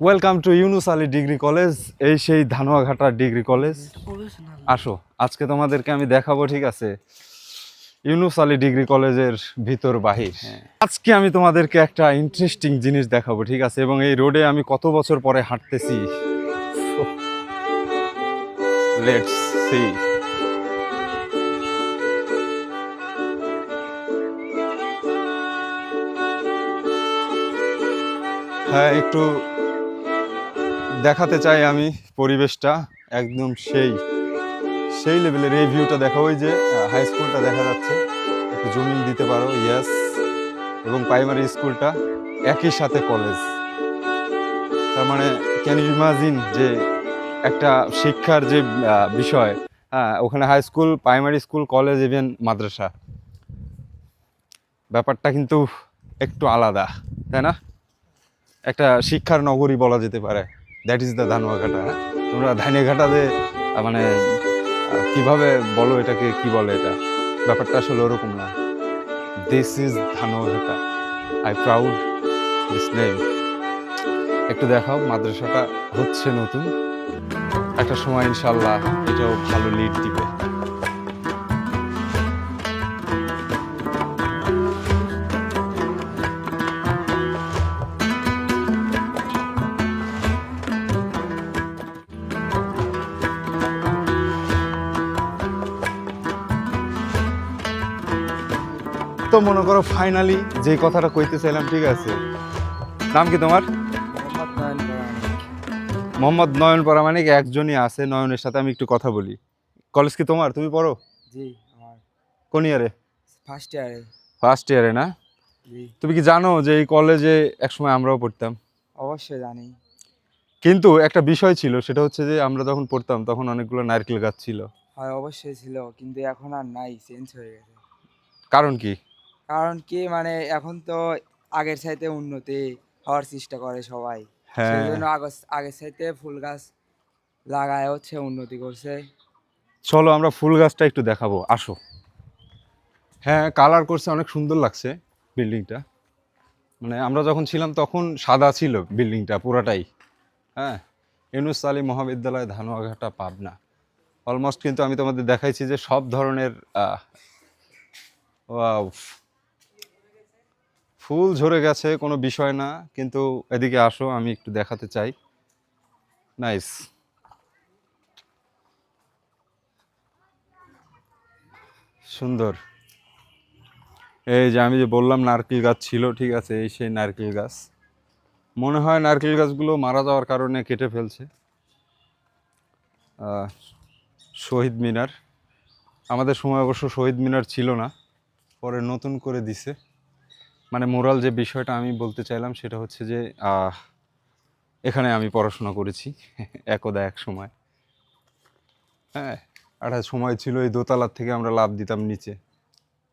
Welcome to Yunus Ali degree college. এই সেই ধানুয়াঘাটার degree college. আসো, আজকে তোমাদেরকে আমি দেখাবো, ঠিক আছে, ইউনুস আলী ডিগ্রি কলেজের ভিতর বাহির। আজকে আমি তোমাদেরকে একটা ইন্টারেস্টিং জিনিস দেখাবো, ঠিক আছে, এবং এই রোডে আমি কত বছর পরে হাঁটতেছি। Let's see. হ্যাঁ, একটু দেখাতে চাই আমি পরিবেশটা একদম সেই সেই লেভেলের। এই ভিউটা দেখো, ওই যে হাই স্কুলটা দেখা যাচ্ছে, একটু জুমিং দিতে পারো, ইয়েস, এবং প্রাইমারি স্কুলটা একই সাথে কলেজ। তার মানে ক্যান ইউ ইমাজিন যে একটা শিক্ষার যে বিষয়, হ্যাঁ, ওখানে high school, primary school, college, even মাদ্রাসা, ব্যাপারটা কিন্তু একটু আলাদা, তাই না? একটা শিক্ষার নগরী বলা যেতে পারে। That is the Dhanuaghata. হ্যাঁ, তোমরা ধানিয়াঘাটাতে মানে কিভাবে বলো, এটাকে কি বলে, এটা ব্যাপারটা আসলে ওরকম না। This is Dhanuaghata. I proud this name. একটু দেখাও, মাদ্রাসাটা হচ্ছে নতুন, একটা সময় ইনশাল্লাহ এটাও ভালো লিড দিবে। তো মনে করো ফাইনালি যে কথাটা কইতে চাইলাম, ঠিক আছে, নাম কি তোমার? মোহাম্মদ নয়ন পরামানিক। একজনই আছে, নয়নের সাথে আমি একটু কথা বলি। কলেজ কি তোমার? তুমি পড়ো? জি, আমার কোন ইয়ারে? ফার্স্ট ইয়ারে। ফার্স্ট ইয়ারে না? জি, তুমি কি জানো যে এই কলেজে একসময় আমরাও পড়তাম? অবশ্যই জানি। কিন্তু একটা বিষয় ছিল, সেটা হচ্ছে যে আমরা যখন পড়তাম তখন অনেকগুলো নারকেল গাছ ছিল। হয়, অবশ্যই ছিল, কিন্তু এখন আর নাই, চেঞ্জ হয়ে গেছে। কারণ কি? কারণ কি মানে এখন তো আগের চাইতে উন্নতি হওয়ার চেষ্টা করে সবাই, সেই হ্যাঁ, জন্য আগের চাইতে ফুল গাছ লাগায় হচ্ছে উন্নতি করছে। চলো আমরা ফুল গাছটা একটু দেখাবো, আসো। হ্যাঁ, কালার করছে, অনেক সুন্দর লাগছে বিল্ডিংটা। মানে আমরা যখন ছিলাম তখন সাদা ছিল বিল্ডিংটা পুরাটাই। হ্যাঁ, ইউনুস আলী মহাবিদ্যালয়, ধানুয়াঘাটা, পাবনা। অলমোস্ট কিন্তু আমি তোমাদের দেখাইছি যে সব ধরনের ওয়াও, ফুল ঝরে গেছে, কোনো বিষয় না, কিন্তু এদিকে আসো, আমি একটু দেখাতে চাই। নাইস, সুন্দর। এই যে আমি যে বললাম নারকেল গাছ ছিল, ঠিক আছে, এই সেই নারকেল গাছ। মনে হয় নারকেল গাছগুলো মারা যাওয়ার কারণে কেটে ফেলছে। শহীদ মিনার, আমাদের সময় অবশ্য শহীদ মিনার ছিল না, পরে নতুন করে দিছে। মানে মোরাল যে বিষয়টা আমি বলতে চাইলাম সেটা হচ্ছে যে এখানে আমি পড়াশোনা করেছি একদা এক সময়। হ্যাঁ, একটা সময় ছিল এই দোতলার থেকে আমরা লাফ দিতাম নিচে,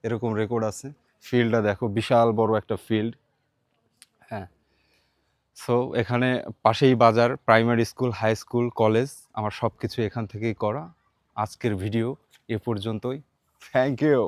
এরকম রেকর্ড আছে। ফিল্ডটা দেখো, বিশাল বড় একটা ফিল্ড। হ্যাঁ, সো এখানে পাশেই বাজার, primary school, high school, college, আমার সব কিছু এখান থেকেই করা। আজকের ভিডিও এ পর্যন্তই। Thank you.